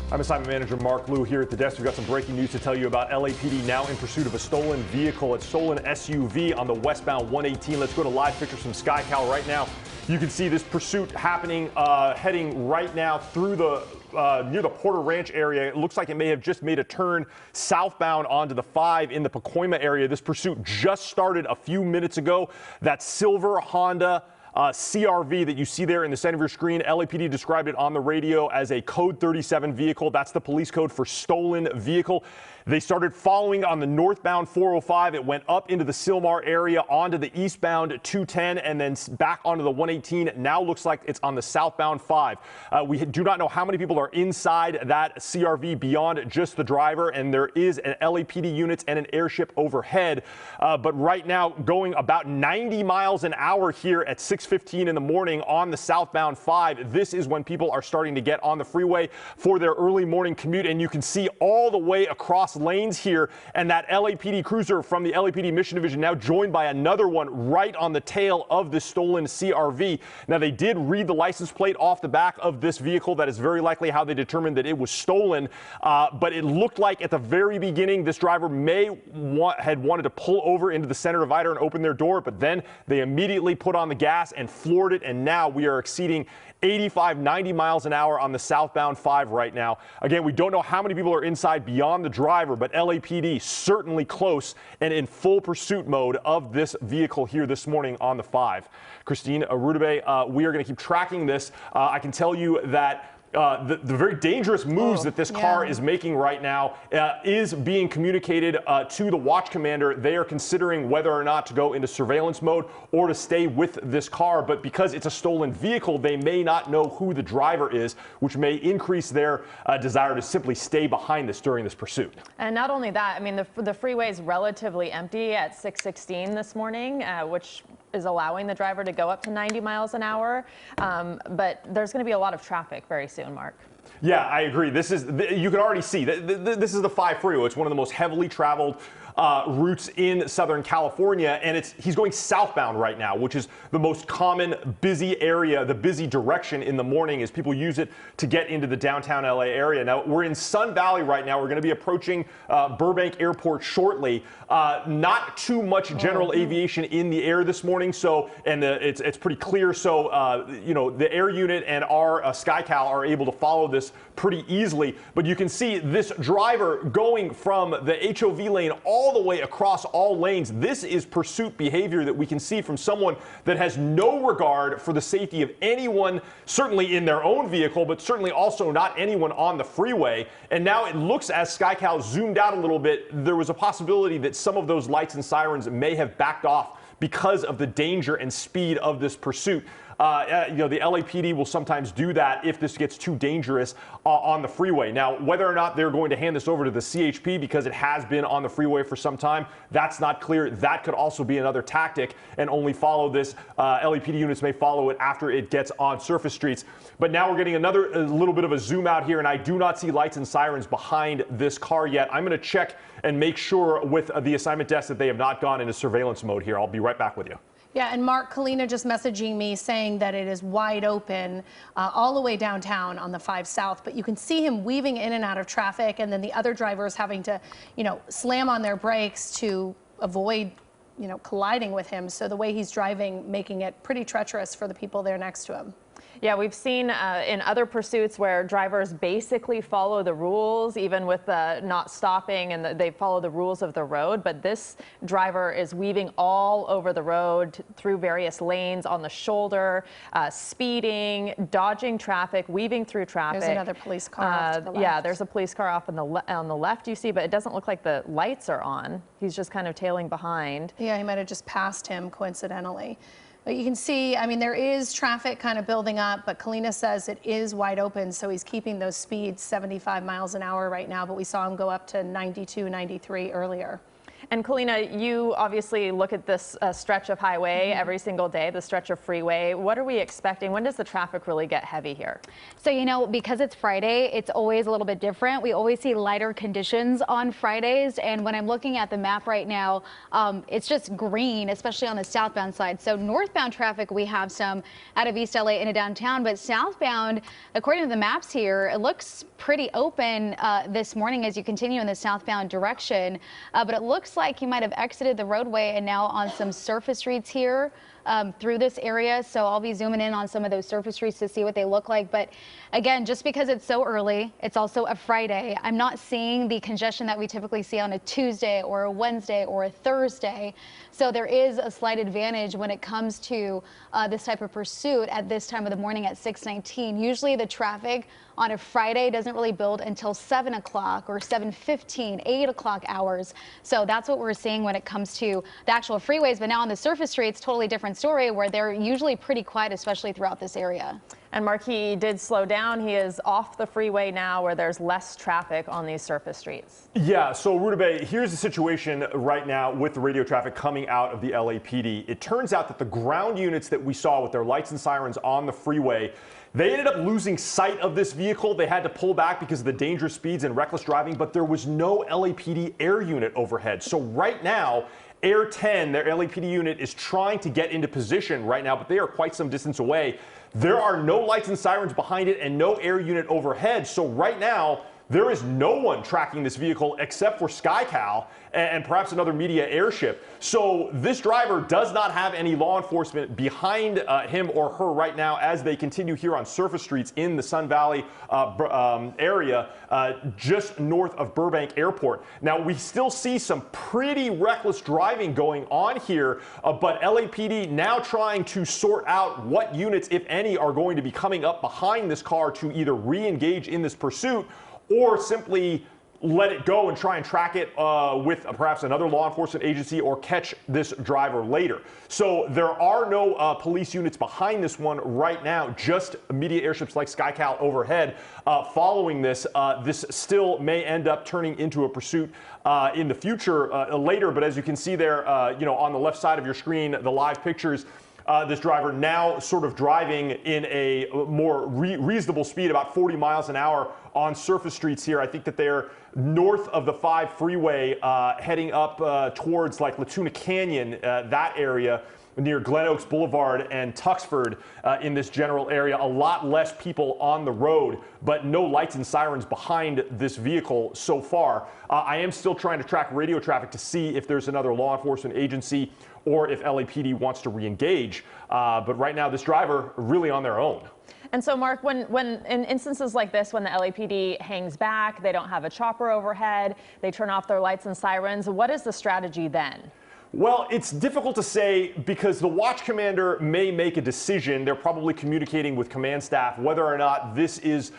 I'm assignment manager Mark Liu here at the desk. We've got some breaking news to tell you about. LAPD now in pursuit of a stolen vehicle, a stolen SUV on the westbound 118. Let's go to live pictures from SkyCal right now. You can see this pursuit happening, heading right now through the near the Porter Ranch area. It looks like it may have just made a turn southbound onto the 5 in the Pacoima area. This pursuit just started a few minutes ago. That silver Honda CRV that you see there in the center of your screen, LAPD described it on the radio as a code 37 vehicle. That's the police code for stolen vehicle. They started following on the northbound 405. It went up into the Sylmar area onto the eastbound 210 and then back onto the 118. Now looks like it's on the southbound 5. We do not know how many people are inside that CRV beyond just the driver, and there is an LAPD units and an airship overhead. But right now going about 90 miles an hour here at 6:15 in the morning on the southbound 5. This is when people are starting to get on the freeway for their early morning commute, and you can see all the way across lanes here, and that LAPD cruiser from the LAPD Mission Division now joined by another one right on the tail of the stolen CRV. Now, they did read the license plate off the back of this vehicle. That is very likely how they determined that it was stolen, but it looked like at the very beginning this driver had wanted to pull over into the center divider and open their door, but then they immediately put on the gas and floored it, and now we are exceeding 85, 90 miles an hour on the southbound 5 right now. Again, we don't know how many people are inside beyond the driver, but LAPD certainly close and in full pursuit mode of this vehicle here this morning on the 5. Christine Arudube, we are going to keep tracking this. I can tell you that the very dangerous moves that this car is making right now is being communicated to the watch commander. They are considering whether or not to go into surveillance mode or to stay with this car. But because it's a stolen vehicle, they may not know who the driver is, which may increase their desire to simply stay behind this during this pursuit. And not only that, I mean, the freeway is relatively empty at 6:16 this morning, which is allowing the driver to go up to 90 miles an hour. But there's going to be a lot of traffic very soon, Mark. Yeah, I agree. You can already see that this is the 5 freeway. It's one of the most heavily traveled routes in Southern California, and he's going southbound right now, which is the most common busy area, the busy direction in the morning as people use it to get into the downtown LA area. Now, we're in Sun Valley right now. We're going to be approaching Burbank Airport shortly. Not too much general aviation in the air this morning, so it's pretty clear. So you know, the air unit and our SkyCal are able to follow this pretty easily. But you can see this driver going from the HOV lane all the way across all lanes. This is pursuit behavior that we can see from someone that has no regard for the safety of anyone, certainly in their own vehicle, but certainly also not anyone on the freeway. And now it looks, as SkyCal zoomed out a little bit, there was a possibility that some of those lights and sirens may have backed off because of the danger and speed of this pursuit. You know, the LAPD will sometimes do that if this gets too dangerous on the freeway. Now, whether or not they're going to hand this over to the CHP because it has been on the freeway for some time, that's not clear. That could also be another tactic and only follow this. LAPD units may follow it after it gets on surface streets. But now we're getting a little bit of a zoom out here, and I do not see lights and sirens behind this car yet. I'm going to check and make sure with the assignment desk that they have not gone into surveillance mode here. I'll be right back with you. Yeah, and Mark, Kalina just messaging me saying that it is wide open all the way downtown on the 5 South, but you can see him weaving in and out of traffic, and then the other drivers having to, you know, slam on their brakes to avoid, you know, colliding with him. So the way he's driving, making it pretty treacherous for the people there next to him. Yeah, we've seen in other pursuits where drivers basically follow the rules, even with not stopping, and they follow the rules of the road. But this driver is weaving all over the road through various lanes on the shoulder, speeding, dodging traffic, weaving through traffic. There's another police car off to the left. Yeah, there's a police car off on the left, you see, but it doesn't look like the lights are on. He's just kind of tailing behind. Yeah, he might have just passed him coincidentally. But you can see, I mean, there is traffic kind of building up, but Kalina says it is wide open, so he's keeping those speeds 75 miles an hour right now, but we saw him go up to 92, 93 earlier. And Kalina, you obviously look at this stretch of highway every single day, the stretch of freeway. What are we expecting? When does the traffic really get heavy here? So, you know, because it's Friday, it's always a little bit different. We always see lighter conditions on Fridays. And when I'm looking at the map right now, it's just green, especially on the southbound side. So northbound traffic, we have some out of East LA into downtown, but southbound, according to the maps here, it looks pretty open this morning as you continue in the southbound direction. But it looks like you might have exited the roadway and now on some surface streets here through this area. So I'll be zooming in on some of those surface streets to see what they look like. But again, just because it's so early, it's also a Friday, I'm not seeing the congestion that we typically see on a Tuesday or a Wednesday or a Thursday. So there is a slight advantage when it comes to this type of pursuit at this time of the morning at 6:19. Usually the traffic on a Friday doesn't really build until 7 o'clock or 7:15, 8 o'clock hours. So that's what we're seeing when it comes to the actual freeways. But now on the surface streets, totally different story where they're usually pretty quiet, especially throughout this area. And Mark, he did slow down. He is off the freeway now where there's less traffic on these surface streets. Yeah, so Rutabaga, here's the situation right now with the radio traffic coming out of the LAPD. It turns out that the ground units that we saw with their lights and sirens on the freeway, they ended up losing sight of this vehicle. They had to pull back because of the dangerous speeds and reckless driving, but there was no LAPD air unit overhead. So right now, Air 10, their LAPD unit, is trying to get into position right now, but they are quite some distance away. There are no lights and sirens behind it and no air unit overhead. So right now, there is no one tracking this vehicle except for SkyCal and perhaps another media airship. So this driver does not have any law enforcement behind him or her right now as they continue here on surface streets in the Sun Valley area just north of Burbank Airport. Now, we still see some pretty reckless driving going on here, but LAPD now trying to sort out what units, if any, are going to be coming up behind this car to either re-engage in this pursuit or simply let it go and try and track it with perhaps another law enforcement agency or catch this driver later. So there are no police units behind this one right now, just media airships like SkyCal overhead. Following this, this still may end up turning into a pursuit in the future later. But as you can see there, on the left side of your screen, the live pictures, this driver now sort of driving in a more reasonable speed, about 40 miles an hour on surface streets here. I think that they're north of the 5 freeway, heading up towards like Latuna Canyon, that area near Glen Oaks Boulevard and Tuxford in this general area. A lot less people on the road, but no lights and sirens behind this vehicle so far. I am still trying to track radio traffic to see if there's another law enforcement agency or if LAPD wants to re-engage. But right now, this driver really on their own. And so, Mark, when in instances like this, when the LAPD hangs back, they don't have a chopper overhead, they turn off their lights and sirens, what is the strategy then? Well, it's difficult to say because the watch commander may make a decision. They're probably communicating with command staff whether or not this is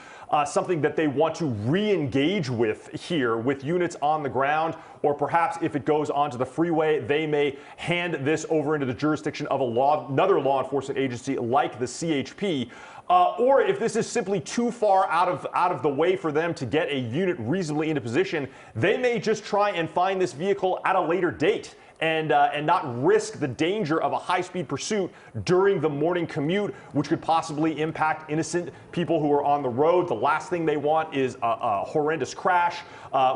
something that they want to re-engage with here with units on the ground, or perhaps if it goes onto the freeway, they may hand this over into the jurisdiction of another law enforcement agency like the CHP. Or if this is simply too far out of the way for them to get a unit reasonably into position, they may just try and find this vehicle at a later date and not risk the danger of a high-speed pursuit during the morning commute, which could possibly impact innocent people who are on the road. The last thing they want is a horrendous crash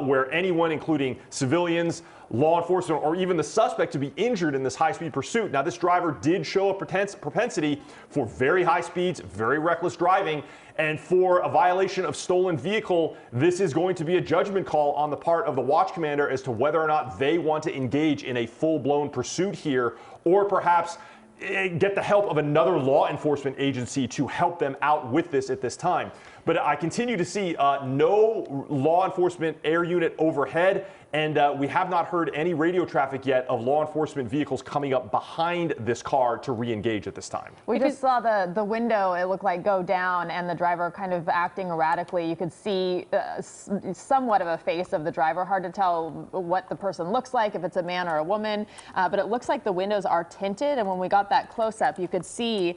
where anyone, including civilians, law enforcement, or even the suspect, to be injured in this high-speed pursuit. Now, this driver did show a propensity for very high speeds, very reckless driving, and for a violation of stolen vehicle, this is going to be a judgment call on the part of the watch commander as to whether or not they want to engage in a full-blown pursuit here, or perhaps get the help of another law enforcement agency to help them out with this at this time. But I continue to see no law enforcement air unit overhead, and we have not heard any radio traffic yet of law enforcement vehicles coming up behind this car to re-engage at this time. We just saw the window, it looked like, go down, and the driver kind of acting erratically. You could see somewhat of a face of the driver. Hard to tell what the person looks like, if it's a man or a woman, but it looks like the windows are tinted, and when we got that close-up, you could see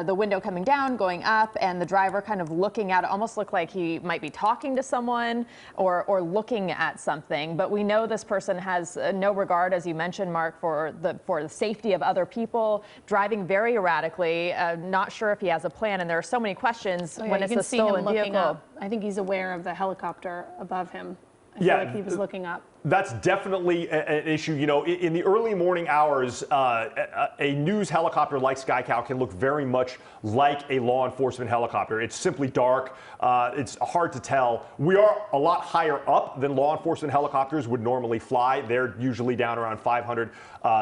the window coming down, going up, and the driver kind of looking out almost looked like he might be talking to someone or looking at something. But we know this person has no regard, as you mentioned, Mark, for the safety of other people, driving very erratically, not sure if he has a plan. And there are so many questions when it's a stolen vehicle. I think he's aware of the helicopter above him. I Yeah, feel like he was looking up. That's definitely an issue. You know, in the early morning hours, a news helicopter like SkyCal can look very much like a law enforcement helicopter. It's simply dark. It's hard to tell. We are a lot higher up than law enforcement helicopters would normally fly. They're usually down around 500,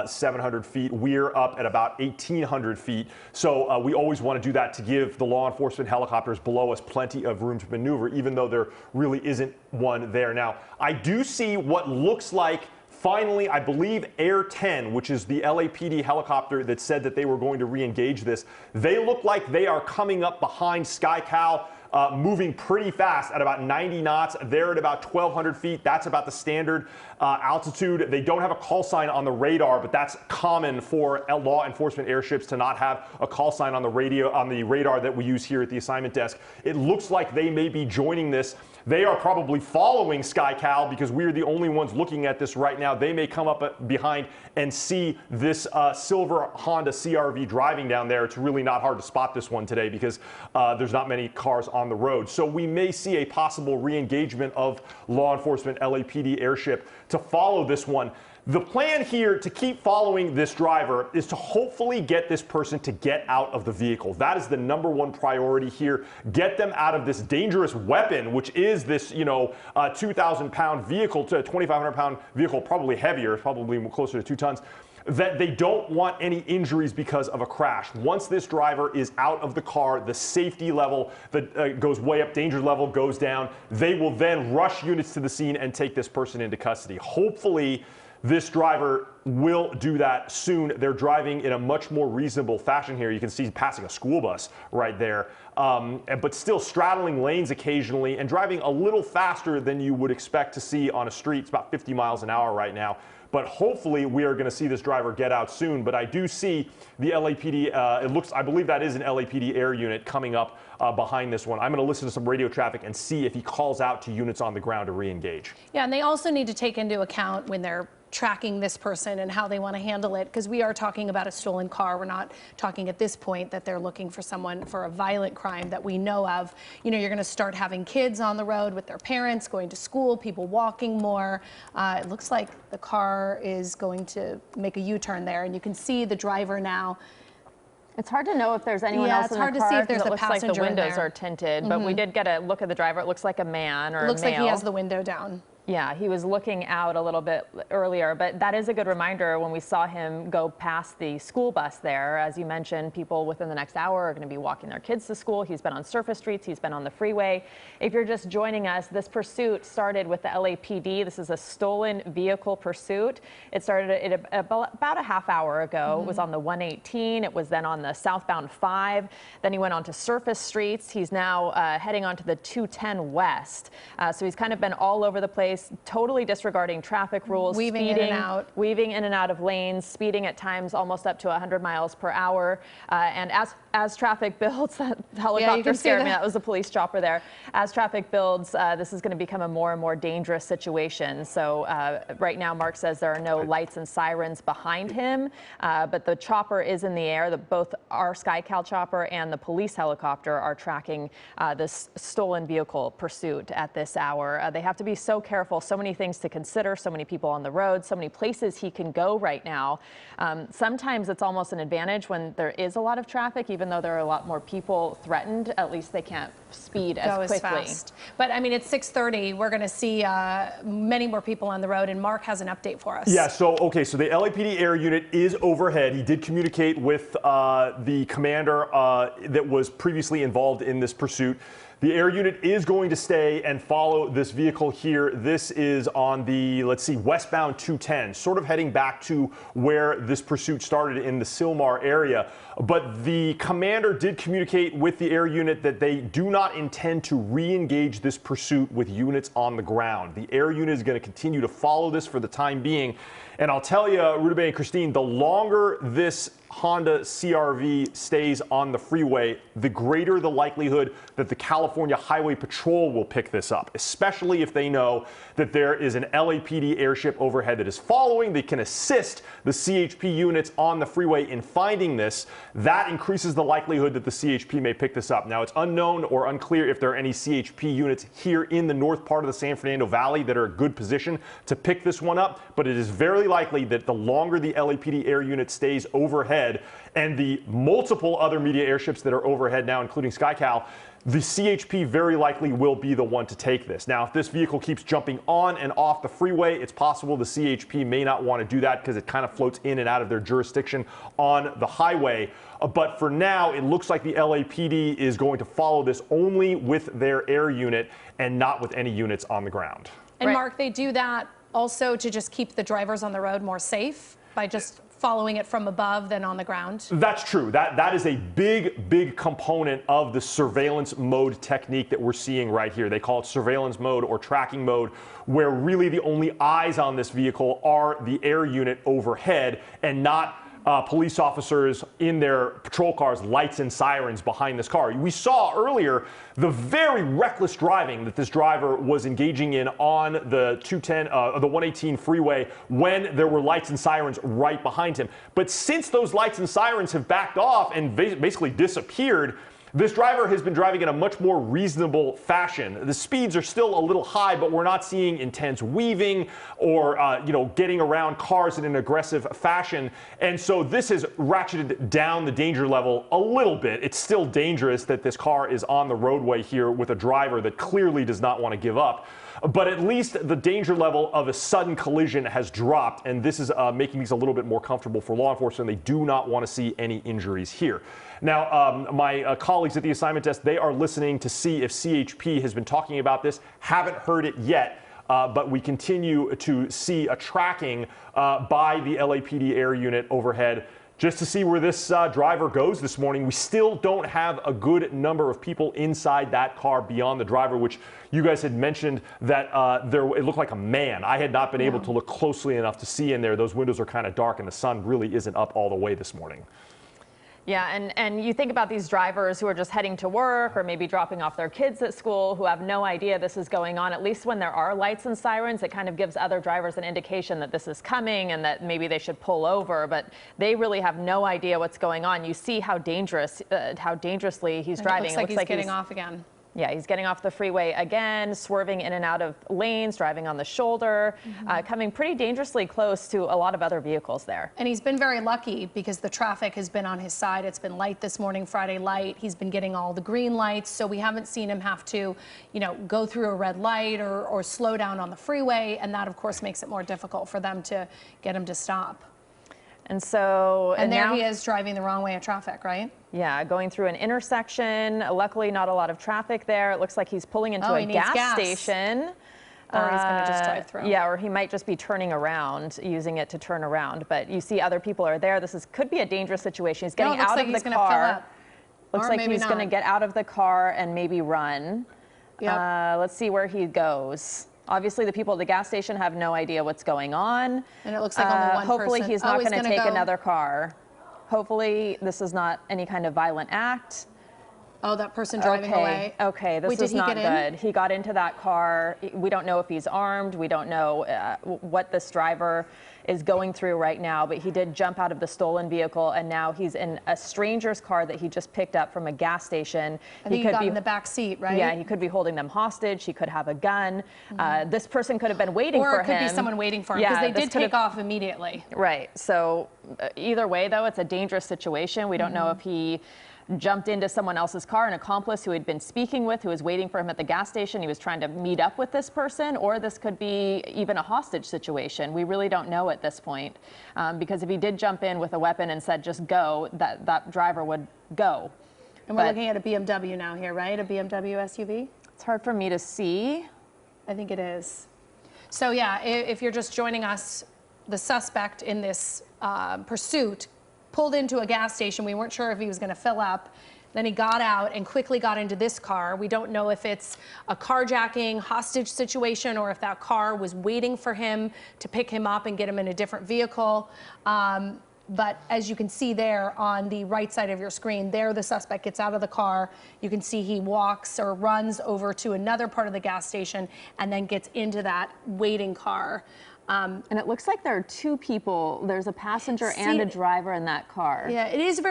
700 feet. We're up at about 1,800 feet. So we always want to do that to give the law enforcement helicopters below us plenty of room to maneuver, even though there really isn't one there. Now, I do see what looks like, finally, I believe Air 10, which is the LAPD helicopter that said that they were going to re-engage this. They look like they are coming up behind SkyCal, moving pretty fast at about 90 knots. They're at about 1,200 feet. That's about the standard altitude. They don't have a call sign on the radar, but that's common for law enforcement airships to not have a call sign on the radar that we use here at the assignment desk. It looks like they may be joining this. They are probably following SkyCal because we're the only ones looking at this right now. They may come up behind and see this silver Honda CR-V driving down there. It's really not hard to spot this one today because there's not many cars on the road. So we may see a possible re-engagement of law enforcement LAPD airship to follow this one. The plan here to keep following this driver is to hopefully get this person to get out of the vehicle. That is the #1 priority here. Get them out of this dangerous weapon, which is this, 2,000-pound vehicle to a 2,500-pound vehicle, probably heavier, probably closer to 2 tons. That they don't want any injuries because of a crash. Once this driver is out of the car, the safety level that goes way up, danger level goes down. They will then rush units to the scene and take this person into custody. Hopefully, this driver will do that soon. They're driving in a much more reasonable fashion here. You can see passing a school bus right there, but still straddling lanes occasionally and driving a little faster than you would expect to see on a street. It's about 50 miles an hour right now. But hopefully we are going to see this driver get out soon. But I do see the LAPD, I believe that is an LAPD air unit coming up behind this one. I'm going to listen to some radio traffic and see if he calls out to units on the ground to re-engage. Yeah, and they also need to take into account when they're tracking this person and how they want to handle it, because we are talking about a stolen car. We're not talking at this point that they're looking for someone for a violent crime that we know of. You know, you're going to start having kids on the road with their parents, going to school, people walking more. It looks like the car is going to make a U-turn there, and you can see the driver now. It's hard to know if there's anyone else in the car. It's hard to see if there's a passenger. It looks like the windows are tinted, but we did get a look at the driver. It looks like a man or a male. Looks like he has the window down. Yeah, he was looking out a little bit earlier, but that is a good reminder when we saw him go past the school bus there. As you mentioned, people within the next hour are going to be walking their kids to school. He's been on surface streets. He's been on the freeway. If you're just joining us, this pursuit started with the LAPD. This is a stolen vehicle pursuit. It started about a half hour ago. It was on the 118. It was then on the southbound 5. Then he went on to surface streets. He's now heading onto the 210 West. So he's kind of been all over the place, totally disregarding traffic rules, weaving in and out, weaving in and out of lanes, speeding at times almost up to 100 miles per hour. And as traffic builds, that helicopter scared me. That was a police chopper there. As traffic builds, this is going to become a more and more dangerous situation. So right now, Mark says there are no lights and sirens behind him, but the chopper is in the air. Both our SkyCal chopper and the police helicopter are tracking this stolen vehicle pursuit at this hour. They have to be so careful. So many things to consider, so many people on the road, so many places he can go right now. Sometimes it's almost an advantage when there is a lot of traffic, even though there are a lot more people threatened. At least they can't speed as quickly. Fast. But I mean, it's 6:30. We're going to see many more people on the road, and Mark has an update for us. Yeah, so the LAPD air unit is overhead. He did communicate with the commander that was previously involved in this pursuit. The air unit is going to stay and follow this vehicle here. This is on the, westbound 210, sort of heading back to where this pursuit started in the Sylmar area. But the commander did communicate with the air unit that they do not intend to re-engage this pursuit with units on the ground. The air unit is going to continue to follow this for the time being. And I'll tell you, Rudabeh and Christine, the longer this Honda CR-V stays on the freeway, the greater the likelihood that the California Highway Patrol will pick this up, especially if they know that there is an LAPD airship overhead that is following. They can assist the CHP units on the freeway in finding this. That increases the likelihood that the CHP may pick this up. Now, it's unknown or unclear if there are any CHP units here in the north part of the San Fernando Valley that are in a good position to pick this one up, but it is very likely that the longer the LAPD air unit stays overhead and the multiple other media airships that are overhead now, including SkyCal, the CHP very likely will be the one to take this. Now, if this vehicle keeps jumping on and off the freeway, it's possible the CHP may not want to do that because it kind of floats in and out of their jurisdiction on the highway. But for now, it looks like the LAPD is going to follow this only with their air unit and not with any units on the ground. And Mark, they do that also to just keep the drivers on the road more safe by just following it from above than on the ground? That's true. That is a big component of the surveillance mode technique that we're seeing right here. They call it surveillance mode or tracking mode, where really the only eyes on this vehicle are the air unit overhead and not police officers in their patrol cars, lights and sirens behind this car. We saw earlier the very reckless driving that this driver was engaging in on the 118 freeway when there were lights and sirens right behind him. But since those lights and sirens have backed off and basically disappeared, this driver has been driving in a much more reasonable fashion. The speeds are still a little high, but we're not seeing intense weaving or, getting around cars in an aggressive fashion. And so this has ratcheted down the danger level a little bit. It's still dangerous that this car is on the roadway here with a driver that clearly does not want to give up. But at least the danger level of a sudden collision has dropped, and this is making these a little bit more comfortable for law enforcement. They do not want to see any injuries here. Now, my colleagues at the assignment desk, they are listening to see if CHP has been talking about this. Haven't heard it yet, but we continue to see a tracking by the LAPD air unit overhead just to see where this driver goes this morning. We still don't have a good number of people inside that car beyond the driver, which you guys had mentioned that it looked like a man. I had not been able to look closely enough to see in there. Those windows are kind of dark and the sun really isn't up all the way this morning. Yeah, and you think about these drivers who are just heading to work or maybe dropping off their kids at school who have no idea this is going on. At least when there are lights and sirens, it kind of gives other drivers an indication that this is coming and that maybe they should pull over, but they really have no idea what's going on. You see how dangerously he's driving. It looks like he's getting off again. Yeah, he's getting off the freeway again, swerving in and out of lanes, driving on the shoulder, coming pretty dangerously close to a lot of other vehicles there. And he's been very lucky because the traffic has been on his side. It's been light this morning, Friday light. He's been getting all the green lights, so we haven't seen him have to, go through a red light or slow down on the freeway, and that, of course, makes it more difficult for them to get him to stop. And so, and there he is driving the wrong way of traffic, right? Yeah, going through an intersection. Luckily, not a lot of traffic there. It looks like he's pulling into a gas station. Or he's going to just drive through. Yeah, or he might just be turning around, using it to turn around. But you see other people are there. Could be a dangerous situation. He's getting out of the car. Looks like he's going to get out of the car and maybe run. Yep. Let's see where he goes. Obviously, the people at the gas station have no idea what's going on. And it looks like only one hopefully person. He's not going to take another car. Hopefully this is not any kind of violent act. Oh, that person driving away. Okay, this is not good. He got into that car. We don't know if he's armed. We don't know what this driver is going through right now, but he did jump out of the stolen vehicle, and now he's in a stranger's car that he just picked up from a gas station. And he got in the back seat, right? Yeah, he could be holding them hostage. He could have a gun. This person could have been waiting for him. Or it could be someone waiting for him, because they did take off immediately. Right. So either way, though, it's a dangerous situation. We don't know if he jumped into someone else's car, an accomplice who he'd been speaking with, who was waiting for him at the gas station. He was trying to meet up with this person, or this could be even a hostage situation. We really don't know at this point, because if he did jump in with a weapon and said, just go, that driver would go. And we're looking at a BMW now here, right? A BMW SUV? It's hard for me to see. I think it is. So yeah, if you're just joining us, the suspect in this pursuit pulled into a gas station. We weren't sure if he was going to fill up. Then he got out and quickly got into this car. We don't know if it's a carjacking, hostage situation, or if that car was waiting for him to pick him up and get him in a different vehicle. But as you can see there on the right side of your screen, there the suspect gets out of the car. You can see he walks or runs over to another part of the gas station and then gets into that waiting car. And it looks like there are two people. There's a passenger and a driver in that car. Yeah, it is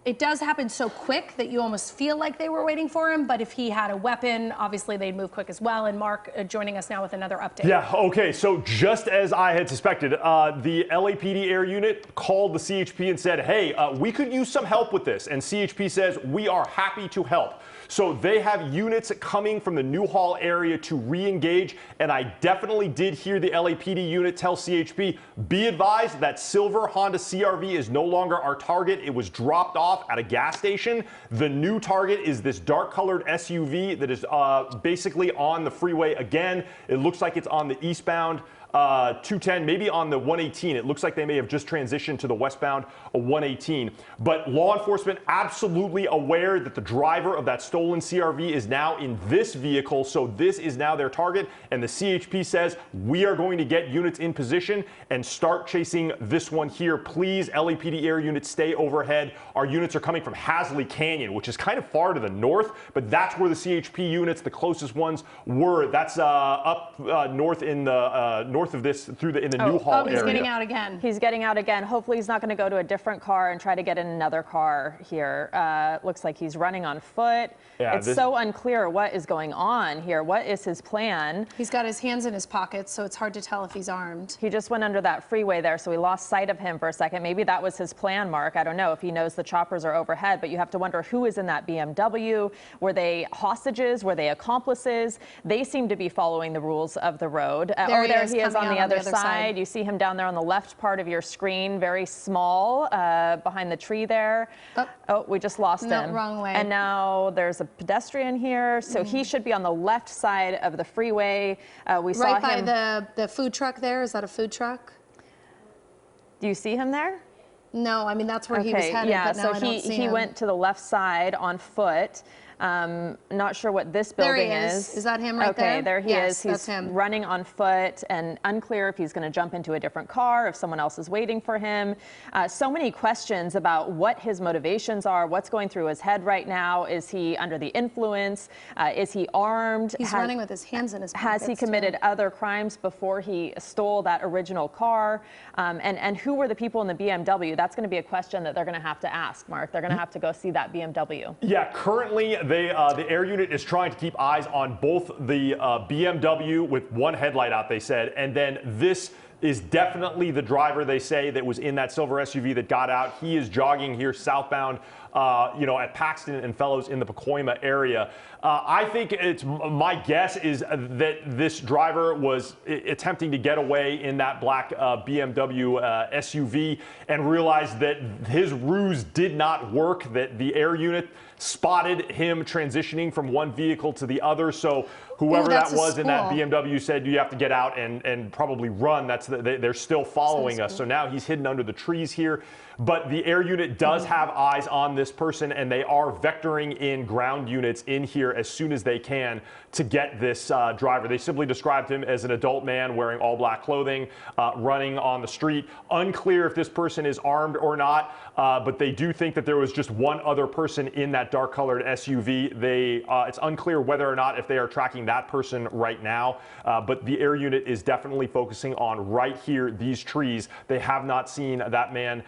it does happen so quick that you almost feel like they were waiting for him. But if he had a weapon, obviously they'd move quick as well. And Mark joining us now with another update. Yeah, okay, so just as I had suspected, the LAPD air unit called the CHP and said, hey, we could use some help with this. And CHP says, we are happy to help. So they have units coming from the Newhall area to re-engage, and I definitely did hear the LAPD unit tell CHP, be advised that silver Honda CR-V is no longer our target. It was dropped off at a gas station. The new target is this dark-colored SUV that is basically on the freeway again. It looks like it's on the eastbound 210, maybe on the 118. It looks like they may have just transitioned to the westbound 118. But law enforcement absolutely aware that the driver of that stolen CR-V is now in this vehicle, so this is now their target. And the CHP says, we are going to get units in position and start chasing this one here. Please, LAPD air units, stay overhead. Our units are coming from Hasley Canyon, which is kind of far to the north, but that's where the CHP units, the closest ones, were. That's up north in the north of this in the Newhall area. He's getting out again. He's getting out again. Hopefully he's not going to go to a different car and try to get in another car here. Looks like he's running on foot. Yeah, it's so unclear what is going on here. What is his plan? He's got his hands in his pockets, so it's hard to tell if he's armed. He just went under that freeway there, so we lost sight of him for a second. Maybe that was his plan, Mark. I don't know if he knows the choppers are overhead, but you have to wonder who is in that BMW. Were they hostages? Were they accomplices? They seem to be following the rules of the road. There he is on the other side. You see him down there on the left part of your screen, very small, behind the tree there. Oh, we just lost him. Wrong way. And now there's a pedestrian here, so he should be on the left side of the freeway. We saw right by him. the food truck there. Is that a food truck? Do you see him there? No, I mean that's where he was headed. Yeah, but now so I don't see he him. went to the left side on foot. Not sure what this building is. Is that him right there? Okay, there he is. He's that's him. running on foot, and unclear if he's going to jump into a different car, if someone else is waiting for him. So many questions about what his motivations are, what's going through his head right now. Is he under the influence? Is he armed? He's running with his hands in his pockets. Has he committed other crimes before he stole that original car? And who were the people in the BMW? That's going to be a question that they're going to have to ask, Mark. They're going to have to go see that BMW. Yeah, currently the air unit is trying to keep eyes on both the BMW with one headlight out, they said, and then this is definitely the driver, they say, that was in that silver SUV that got out. He is jogging here southbound, at Paxton and Fellows in the Pacoima area. I think my guess is that this driver was attempting to get away in that black BMW SUV and realized that his ruse did not work, that the air unit spotted him transitioning from one vehicle to the other. So whoever that was in that BMW said, you have to get out and probably run. They're still following us. So now he's hidden under the trees here. But the air unit does have eyes on this person, and they are vectoring in ground units in here as soon as they can to get this driver. They simply described him as an adult man wearing all black clothing, running on the street. Unclear if this person is armed or not, but they do think that there was just one other person in that dark-colored SUV. It's unclear whether or not if they are tracking that person right now, but the air unit is definitely focusing on right here, these trees. They have not seen that man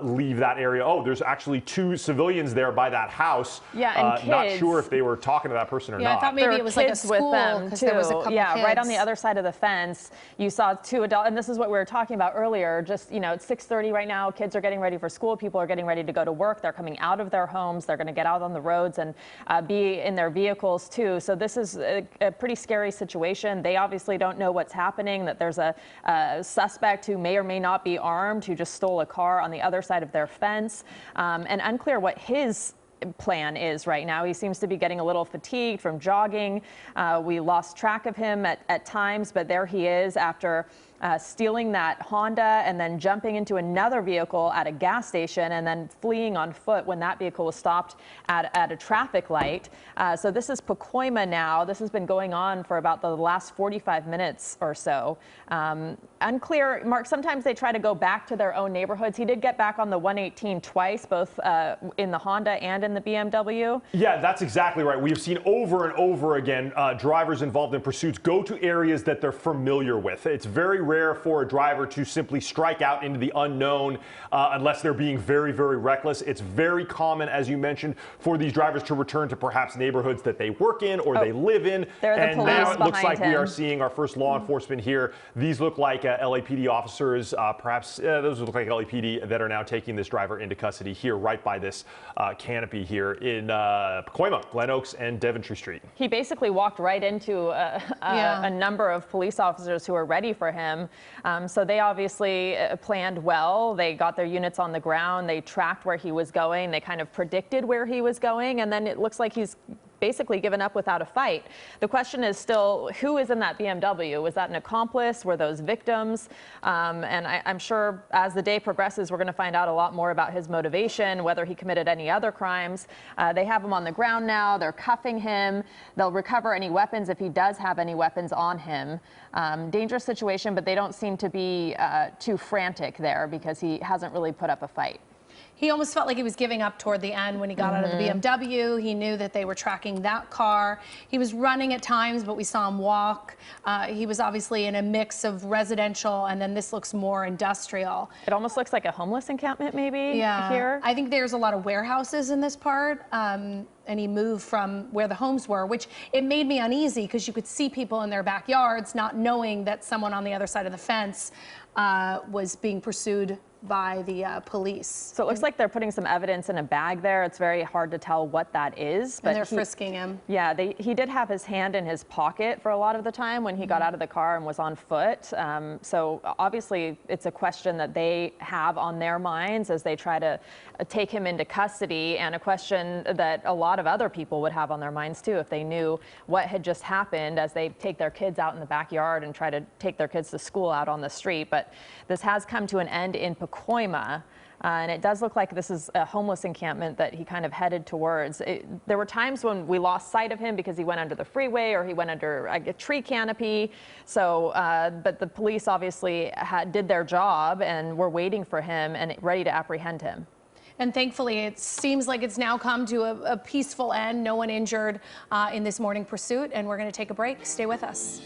leave that area. Oh, there's actually two civilians there by that house. Yeah, and kids. Not sure if they were talking to that person or not. I thought maybe it was like a school, with them too. There was a couple kids. Right on the other side of the fence, you saw two adults, and this is what we were talking about earlier. Just, it's 6:30 right now. Kids are getting ready for school. People are getting ready to go to work. They're coming out of their homes. They're going to get out on the roads and be in their vehicles too. So this is a pretty scary situation. They obviously don't know what's happening, that there's a suspect who may or may not be armed, who just stole a car on the other side of their fence. And unclear what his plan is right now. He seems to be getting a little fatigued from jogging. We lost track of him at times, but there he is after stealing that Honda and then jumping into another vehicle at a gas station and then fleeing on foot when that vehicle was stopped at a traffic light. So this is Pacoima now. This has been going on for about the last 45 minutes or so. Unclear, Mark, sometimes they try to go back to their own neighborhoods. He did get back on the 118 twice, both in the Honda and in the BMW. Yeah, that's exactly right. We've seen over and over again drivers involved in pursuits go to areas that they're familiar with. It's very rare for a driver to simply strike out into the unknown unless they're being very, very reckless. It's very common, as you mentioned, for these drivers to return to perhaps neighborhoods that they work in or they live in. And now it looks like we are seeing our first law enforcement here. These look like LAPD officers, perhaps those look like LAPD that are now taking this driver into custody here right by this canopy here in Pacoima, Glen Oaks, and Devonshire Street. He basically walked right into a number of police officers who are ready for him. So they obviously planned well. They got their units on the ground. They tracked where he was going. They kind of predicted where he was going. And then it looks like he's basically given up without a fight. The question is still, who is in that BMW? Was that an accomplice? Were those victims? And I'm sure as the day progresses, we're going to find out a lot more about his motivation, whether he committed any other crimes. They have him on the ground now. They're cuffing him. They'll recover any weapons if he does have any weapons on him. Dangerous situation, but they don't seem to be too frantic there because he hasn't really put up a fight. He almost felt like he was giving up toward the end when he got out of the BMW. He knew that they were tracking that car. He was running at times, but we saw him walk. He was obviously in a mix of residential, and then this looks more industrial. It almost looks like a homeless encampment maybe here. I think there's a lot of warehouses in this part. And he moved from where the homes were, which it made me uneasy because you could see people in their backyards not knowing that someone on the other side of the fence was being pursued by the police. So it looks like they're putting some evidence in a bag there. It's very hard to tell what that is. But and they're frisking him. Yeah, he did have his hand in his pocket for a lot of the time when he got out of the car and was on foot. So obviously it's a question that they have on their minds as they try to take him into custody, and a question that a lot of other people would have on their minds too if they knew what had just happened as they take their kids out in the backyard and try to take their kids to school out on the street. But this has come to an end in Pacoima. And it does look like this is a homeless encampment that he kind of headed towards. There were times when we lost sight of him because he went under the freeway or he went under a tree canopy. So, but the police obviously did their job and were waiting for him and ready to apprehend him. And thankfully, it seems like it's now come to a peaceful end. No one injured in this morning pursuit. And we're going to take a break. Stay with us.